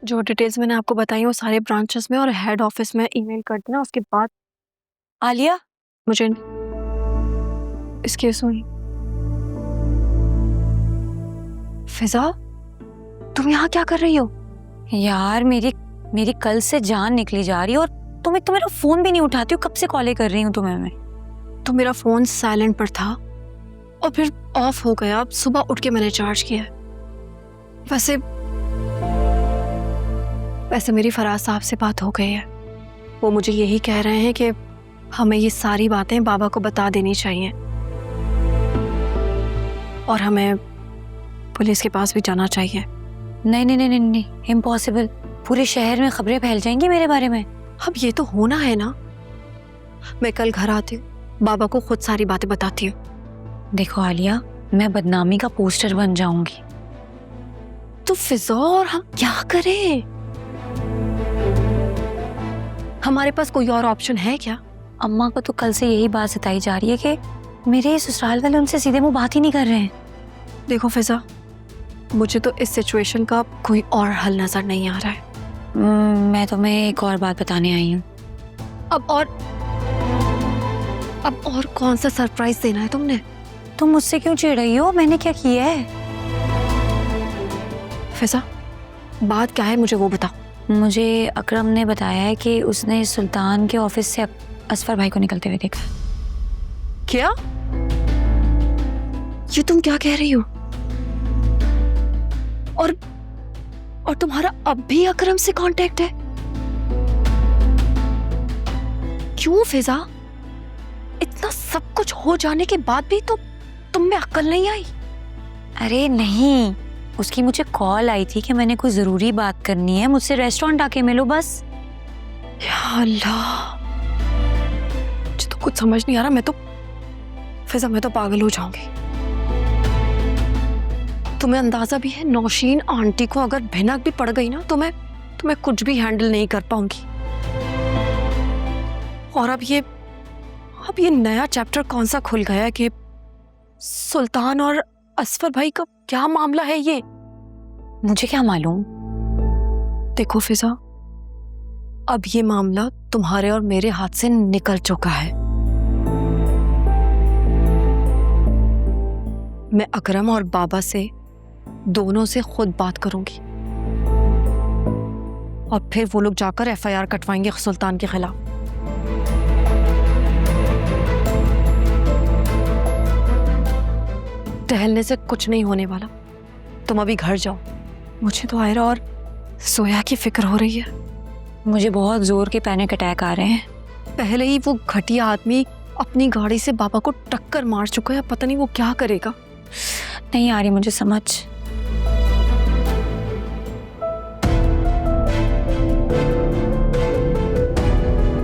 जो डिटेल्स मैंने आपको बताई वो सारे ब्रांचेस में और हेड ऑफिस में ईमेल कर देना। उसके बाद आलिया, मुझे इसकी सुनी। फिजा, तुम यहाँ क्या कर रही हो? यार मेरी कल से जान निकली जा रही है और तुम एक तो मेरा फोन भी नहीं उठाती हो। कब से कॉलें कर रही हूँ तुम्हें मैं। तो मेरा फोन साइलेंट पर था और फिर ऑफ हो गया। अब सुबह उठ के मैंने चार्ज किया। वैसे मेरी फराज साहब से बात हो गई है। वो मुझे यही कह रहे हैं कि हमें ये सारी बातें बाबा को बता देनी चाहिए और हमें पुलिस के पास भी जाना चाहिए। नहीं नहीं नहीं नहीं नहीं, इम्पॉसिबल। पूरे शहर में खबरें फैल जाएंगी मेरे बारे में। अब ये तो होना है ना। मैं कल घर आती हूँ, बाबा को खुद सारी बातें बताती हूँ। देखो आलिया, मैं बदनामी का पोस्टर बन जाऊंगी। तो फिजा, और हम क्या करें? हमारे पास कोई और ऑप्शन है क्या? अम्मा को तो कल से यही बात सताई जा रही है कि मेरे ससुराल वाले उनसे सीधे मुंह बात ही नहीं कर रहे हैं। देखो फिजा, मुझे तो इस सिचुएशन का कोई और हल नजर नहीं आ रहा है। मैं तुम्हें एक और बात बताने आई हूँ। अब और कौन सा सरप्राइज देना है तुमने? तुम मुझसे क्यों चिढ़ रही हो? मैंने क्या किया है? फिजा, बात क्या है मुझे वो बताओ। मुझे अकरम ने बताया है कि उसने सुल्तान के ऑफिस से असफर भाई को निकलते हुए देखा। क्या? ये तुम क्या कह रही हो? और तुम्हारा अब भी अकरम से कांटेक्ट है? क्यों फिजा? इतना सब कुछ हो जाने के बाद भी तो तुम में अक्ल नहीं आई? अरे नहीं, उसकी मुझे कॉल आई थी कि मैंने कोई जरूरी बात करनी है, मुझसे रेस्टोरेंट आके मिलो बस। या अल्लाह, मुझे तो कुछ समझ नहीं आ रहा। फिजा, मैं तो पागल हो जाऊंगी। तुम्हें अंदाजा भी है नौशीन आंटी को अगर भनक भी पड़ गई ना तो मैं कुछ भी हैंडल नहीं कर पाऊंगी। और अब ये नया चैप्टर कौन सा खुल गया है कि सुल्तान और असफर भाई का क्या मामला है ये? मुझे क्या मालूम। देखो फिजा, अब ये मामला तुम्हारे और मेरे हाथ से निकल चुका है। मैं अकरम और बाबा से दोनों से खुद बात करूंगी और फिर वो लोग जाकर एफआईआर कटवाएंगे सुल्तान के खिलाफ। टहलने से कुछ नहीं होने वाला। तुम अभी घर जाओ। मुझे तो आयरा और सोया की फिक्र हो रही है। मुझे बहुत जोर के पैनिक अटैक आ रहे हैं। पहले ही वो घटिया आदमी अपनी गाड़ी से बाबा को टक्कर मार चुका है। पता नहीं वो क्या करेगा। नहीं आ रही मुझे समझ।